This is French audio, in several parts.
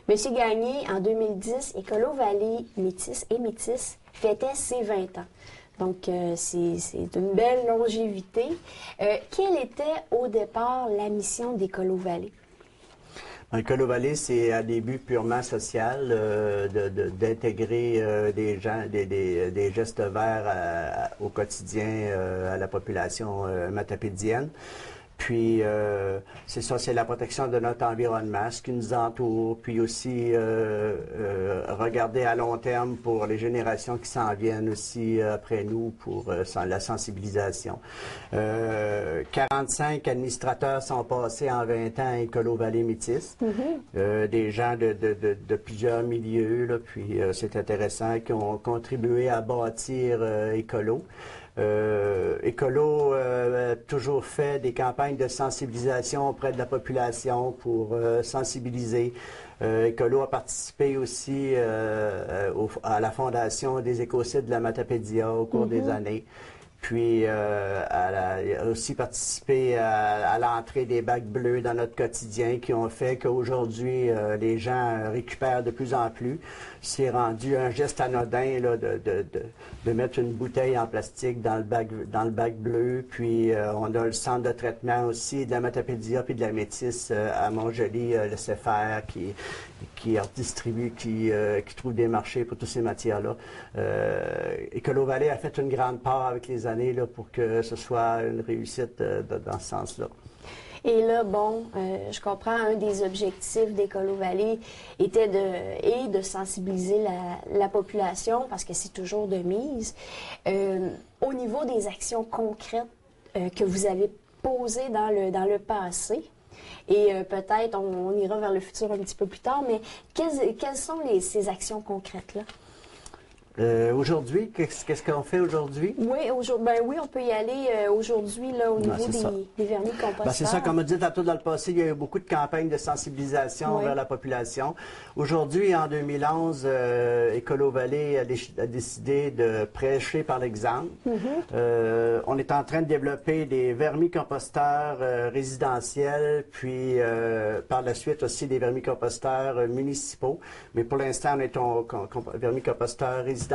Monsieur Gagné, en 2010, Écolo Vallée Métis et Métis fêtait ses 20 ans. Donc, c'est une belle longévité. Quelle était au départ la mission d'Écolo Vallée? Écolo Vallée, c'est un début purement social, d'intégrer des gens, des gestes verts au quotidien à la population matapédienne. Puis, c'est ça, c'est la protection de notre environnement, ce qui nous entoure, puis aussi regarder à long terme pour les générations qui s'en viennent aussi après nous pour la sensibilisation. 45 administrateurs sont passés en 20 ans à Écolo Vallée Métis, des gens de plusieurs milieux, là, puis c'est intéressant, qui ont contribué à bâtir Écolo. Écolo a toujours fait des campagnes de sensibilisation auprès de la population pour sensibiliser. Écolo a participé aussi à la fondation des écocides de la Matapédia au cours des années. Puis, elle a aussi participé à l'entrée des bacs bleus dans notre quotidien qui ont fait qu'aujourd'hui, les gens récupèrent de plus en plus. C'est rendu un geste anodin là, de mettre une bouteille en plastique dans le bac bleu. Puis, on a le centre de traitement aussi de la Matapédia puis de la Métis à Montjoly, le CFR, qui redistribue, qui trouve des marchés pour toutes ces matières-là. Écolo Vallée a fait une grande part avec les années là, pour que ce soit une réussite dans ce sens-là. Et là, bon, je comprends, un des objectifs d'Écolo Vallée était de sensibiliser la population, parce que c'est toujours de mise. Au niveau des actions concrètes que vous avez posées dans le passé, et peut-être on ira vers le futur un petit peu plus tard, mais quelles sont ces actions concrètes-là? Aujourd'hui, qu'est-ce qu'on fait aujourd'hui? Oui, oui, on peut y aller aujourd'hui là, au niveau des vermicomposteurs. C'est ça, comme on dit tantôt dans le passé, il y a eu beaucoup de campagnes de sensibilisation vers la population. Aujourd'hui, en 2011, Écolo Vallée a décidé de prêcher par l'exemple. On est en train de développer des vermicomposteurs résidentiels, puis par la suite aussi des vermicomposteurs municipaux. Mais pour l'instant, on est en vermicomposteurs résidentiels.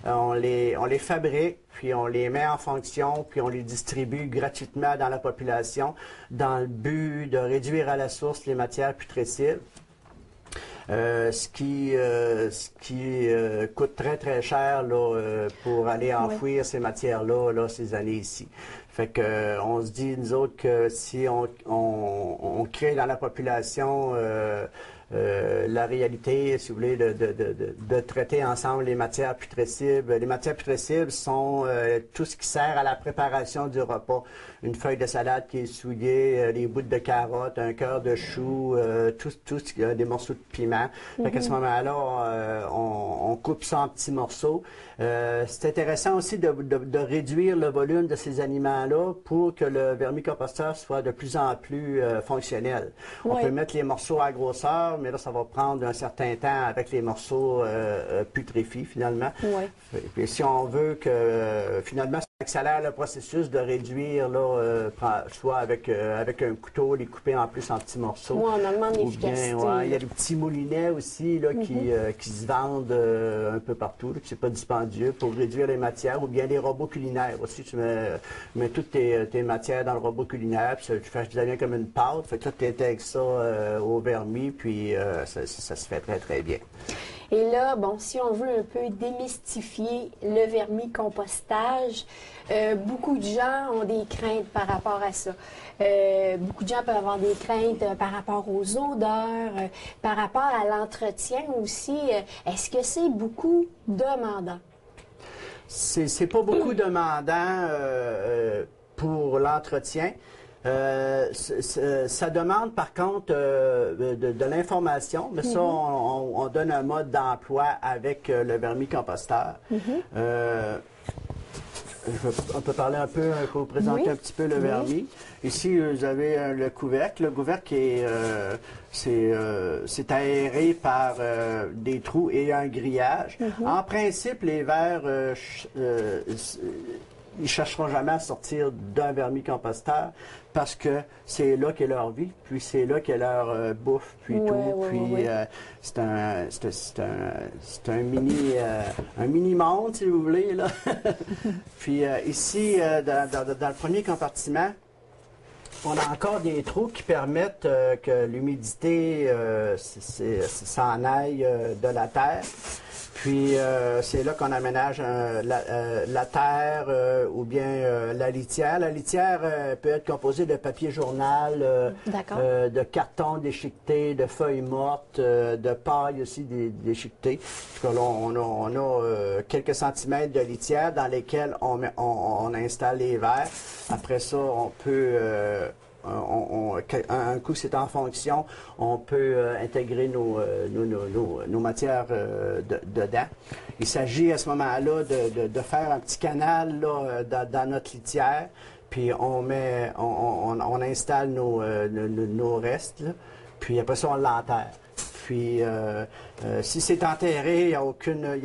On les fabrique, puis on les met en fonction, puis on les distribue gratuitement dans la population dans le but de réduire à la source les matières putrescibles. Ce qui coûte très, très cher là, pour aller enfouir ces matières-là, ces années ici. Fait que on se dit, nous autres, que si on crée dans la population la réalité, si vous voulez, de traiter ensemble les matières putrescibles. Les matières putrescibles sont tout ce qui sert à la préparation du repas. Une feuille de salade qui est souillée, des bouts de carottes, un cœur de chou, des morceaux de piment. Fait qu'à ce moment-là, on coupe ça en petits morceaux. C'est intéressant aussi de réduire le volume de ces aliments-là pour que le vermicomposteur soit de plus en plus fonctionnel. On peut mettre les morceaux à grosseur, mais là, ça va prendre un certain temps avec les morceaux putréfiés, finalement. Et si on veut que, finalement, ça accélère le processus de réduire, là, soit avec un couteau, les couper en plus en petits morceaux. On augmente l'efficacité. Il y a des petits moulinets aussi là, qui se vendent un peu partout, là, que c'est pas dispendieux pour réduire les matières, ou bien des robots culinaires aussi. Tu mets toutes tes matières dans le robot culinaire, puis ça devient comme une pâte. Fait que là, tu intègres ça au vermis, puis ça se fait très, très bien. Et là, bon, si on veut un peu démystifier le vermicompostage, beaucoup de gens ont des craintes par rapport à ça. Beaucoup de gens peuvent avoir des craintes par rapport aux odeurs, par rapport à l'entretien aussi. Est-ce que c'est beaucoup demandant? C'est pas beaucoup demandant pour l'entretien. Ça demande par contre de l'information, mais ça, on donne un mode d'emploi avec le vermicomposteur. On peut parler un peu, pour vous présenter un petit peu le vermis. Ici, vous avez le couvercle. Le couvercle, c'est aéré par des trous et un grillage. En principe, les verres ils ne chercheront jamais à sortir d'un vermicomposteur parce que c'est là qu'est leur vie, puis c'est là qu'est leur bouffe, puis c'est un mini monde, si vous voulez, là. Puis ici, dans le premier compartiment, on a encore des trous qui permettent que l'humidité s'en aille de la terre. Puis c'est là qu'on aménage la terre ou bien la litière. La litière peut être composée de papier journal, de carton déchiqueté, de feuilles mortes, de paille aussi déchiquetée. Là, on a quelques centimètres de litière dans lesquels on installe les verres. Après ça, on peut... un coup c'est en fonction, on peut intégrer nos matières dedans. Il s'agit à ce moment-là de faire un petit canal là, dans notre litière, puis on installe nos restes, là, puis après ça on l'enterre. Puis, si c'est enterré, il n'y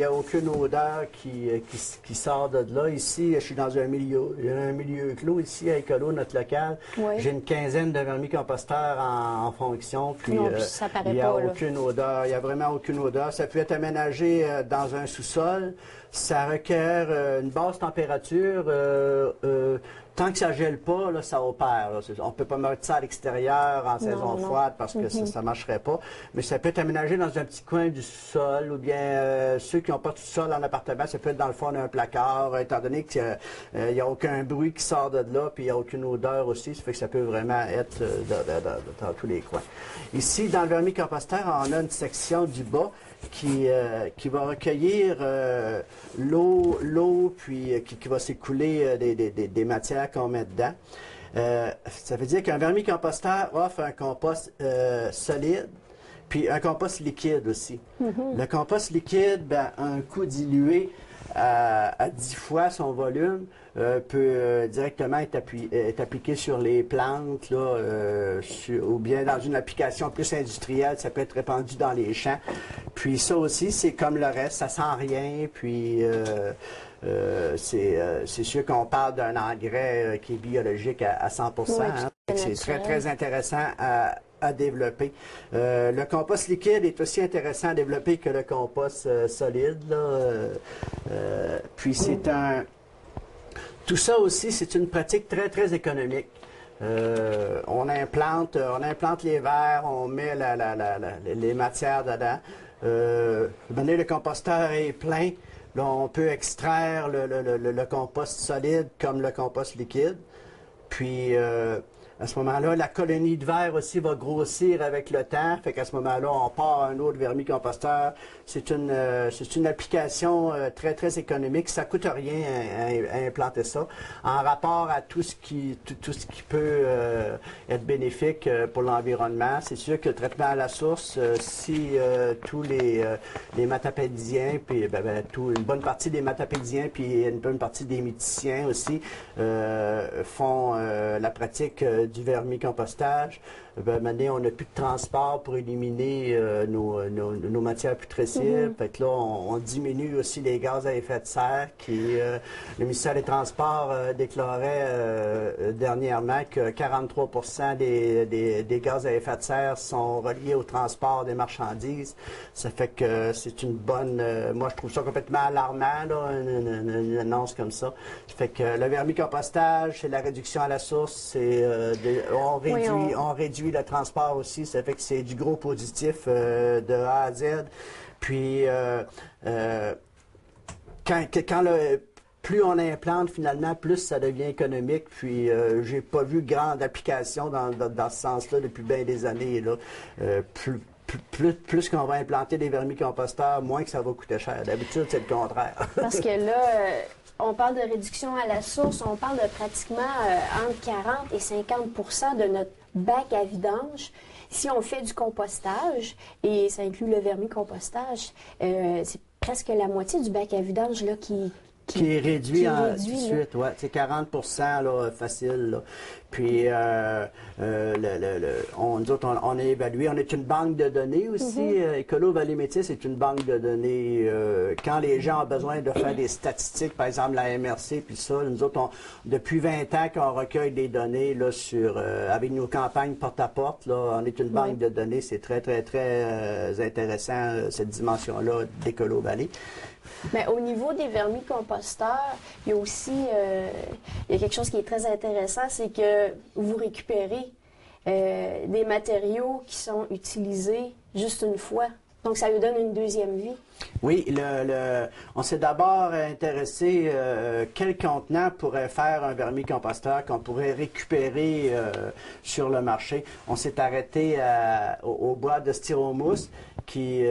a aucune odeur qui sort de là. Ici, je suis dans un milieu clos ici à Écolo, notre local. Oui. J'ai une quinzaine de vermicomposteurs en fonction. Puis, non, puis ça paraît il n'y a aucune odeur. Il n'y a vraiment aucune odeur. Ça peut être aménagé dans un sous-sol. Ça requiert une basse température. Tant que ça ne gèle pas, là, ça opère. Là. On ne peut pas mettre ça à l'extérieur en saison froide parce que ça ne marcherait pas. Mais ça peut être aménagé dans un petit coin du sol ou bien ceux qui n'ont pas tout sol en appartement, ça peut être dans le fond d'un placard, étant donné qu'il n'y a aucun bruit qui sort de là, puis il n'y a aucune odeur aussi. Ça fait que ça peut vraiment être dans tous les coins. Ici, dans le vermicomposteur, on a une section du bas qui va recueillir l'eau, puis qui va s'écouler des matières qu'on met dedans. Ça veut dire qu'un vermicomposteur offre un compost solide, puis un compost liquide aussi. Le compost liquide, un coup dilué à 10 fois son volume, peut directement être appliqué sur les plantes, là, ou bien dans une application plus industrielle, ça peut être répandu dans les champs. Puis ça aussi, c'est comme le reste, ça sent rien, puis c'est sûr qu'on parle d'un engrais qui est biologique à 100%. Hein. C'est très, très intéressant à développer. Le compost liquide est aussi intéressant à développer que le compost solide. Là. Puis c'est tout ça aussi, c'est une pratique très, très économique. On implante les verres, on met les matières dedans. Maintenant, le composteur est plein. Là, on peut extraire le compost solide comme le compost liquide. Puis, à ce moment-là, la colonie de verre aussi va grossir avec le temps. Fait qu'à ce moment-là, on part à un autre vermicomposteur. C'est une application très, très économique. Ça ne coûte rien à implanter ça. En rapport à tout ce qui peut être bénéfique pour l'environnement, c'est sûr que le traitement à la source, si tous les matapédiens, puis une bonne partie des matapédiens, puis une bonne partie des méticiens aussi, font la pratique du vermicompostage, maintenant, on n'a plus de transport pour éliminer nos matières putrescibles. Fait que là, on diminue aussi les gaz à effet de serre le ministère des Transports déclarait dernièrement que 43% des gaz à effet de serre sont reliés au transport des marchandises. Ça fait que c'est une bonne... moi, je trouve ça complètement alarmant, là, une annonce comme ça. Ça fait que le vermicompostage, c'est la réduction à la source, on réduit le transport aussi, ça fait que c'est du gros positif de A à Z. Puis, plus on implante, finalement, plus ça devient économique. Puis, j'ai pas vu grande application dans ce sens-là depuis bien des années. Là. Plus qu'on va implanter des vermicomposteurs, moins que ça va coûter cher. D'habitude, c'est le contraire. Parce que là... on parle de réduction à la source, on parle de pratiquement entre 40 et 50 de notre bac à vidange. Si on fait du compostage, et ça inclut le vermicompostage, c'est presque la moitié du bac à vidange là, qui est réduit tout de suite, ouais. C'est 40 là, facile. Là. Puis, nous autres, on a évalué. On est une banque de données aussi. Écolo Vallée Métis est une banque de données. Quand les gens ont besoin de faire des statistiques, par exemple la MRC, puis ça, nous autres, depuis 20 ans qu'on recueille des données là, avec nos campagnes porte-à-porte. Là, on est une banque de données. C'est très, très, très intéressant, cette dimension-là d'Écolo Vallée. Mais au niveau des vermicomposteurs, il y a aussi il y a quelque chose qui est très intéressant, c'est que vous récupérez des matériaux qui sont utilisés juste une fois. Donc, ça lui donne une deuxième vie. Oui, on s'est d'abord intéressé quel contenant pourrait faire un vermicomposteur qu'on pourrait récupérer sur le marché. On s'est arrêté aux boîtes de styromousse qui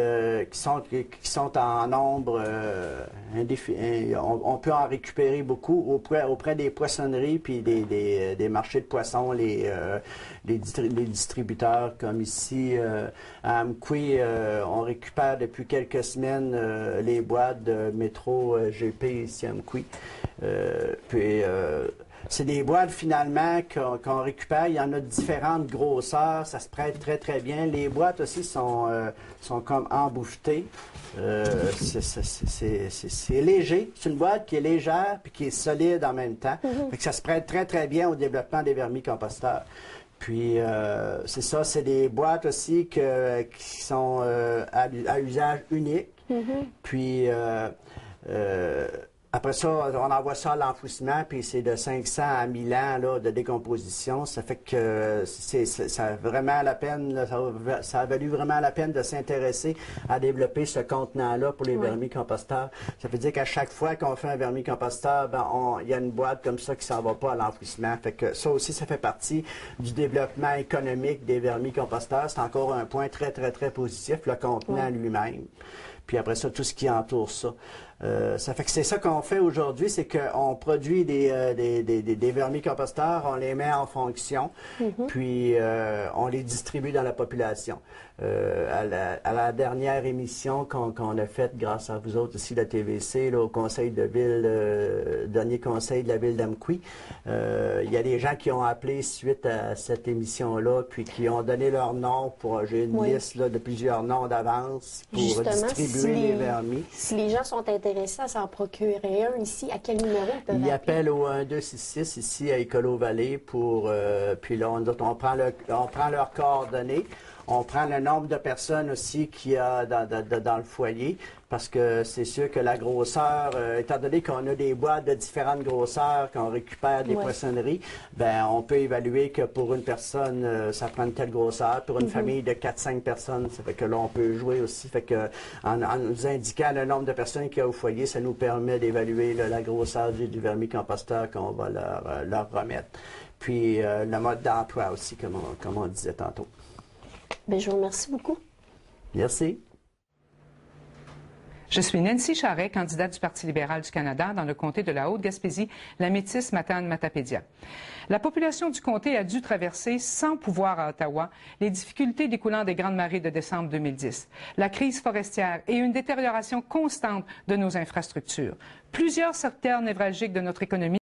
sont en nombre indéfini. On peut en récupérer beaucoup auprès des poissonneries puis des marchés de poissons, les distributeurs comme ici à Amqui, on récupère depuis quelques semaines les boîtes de métro GP ici à Amqui. C'est des boîtes finalement qu'on récupère. Il y en a différentes grosseurs. Ça se prête très très bien. Les boîtes aussi sont comme embouffetées. C'est léger. C'est une boîte qui est légère puis qui est solide en même temps. Fait que ça se prête très très bien au développement des vermicomposteurs. Puis, c'est ça, c'est des boîtes aussi qui sont à usage unique. Puis, après ça, on envoie ça à l'enfouissement, puis c'est de 500 à 1000 ans là, de décomposition. Ça fait que ça a vraiment la peine, là, ça a valu vraiment la peine de s'intéresser à développer ce contenant-là pour les vermicomposteurs. Ça veut dire qu'à chaque fois qu'on fait un vermicomposteur, il y a une boîte comme ça qui s'en va pas à l'enfouissement. Fait que ça aussi, ça fait partie du développement économique des vermicomposteurs. C'est encore un point très, très, très positif, le contenant lui-même. Puis après ça, tout ce qui entoure ça. Ça fait que c'est ça qu'on fait aujourd'hui, c'est qu'on produit des vermicomposteurs, on les met en fonction, puis on les distribue dans la population. À la dernière émission qu'on a faite, grâce à vous autres aussi, la TVC, là, au conseil de ville, dernier conseil de la ville d'Amqui, il y a des gens qui ont appelé suite à cette émission-là, puis qui ont donné leur nom j'ai une liste là, de plusieurs noms d'avance pour distribuer les vermis. Si les gens sont intéressés à s'en procurer un ici, à quel numéro ils peuvent appeler? Ils appellent au 1266 ici à Écolo Vallée pour... puis là, on prend leurs coordonnées. On prend le nombre de personnes aussi qu'il y a dans le foyer, parce que c'est sûr que la grosseur, étant donné qu'on a des boîtes de différentes grosseurs, qu'on récupère des poissonneries, ben on peut évaluer que pour une personne, ça prend une telle grosseur. Pour une famille de 4-5 personnes, ça fait que là, on peut jouer aussi. Fait que en nous indiquant le nombre de personnes qu'il y a au foyer, ça nous permet d'évaluer la grosseur du vermicomposteur qu'on va leur remettre. Puis le mode d'emploi aussi, comme on disait tantôt. Bien, je vous remercie beaucoup. Merci. Je suis Nancy Charret, candidate du Parti libéral du Canada dans le comté de la Haute-Gaspésie, la métisse Matane-Matapédia. La population du comté a dû traverser, sans pouvoir à Ottawa, les difficultés découlant des grandes marées de décembre 2010, la crise forestière et une détérioration constante de nos infrastructures. Plusieurs secteurs névralgiques de notre économie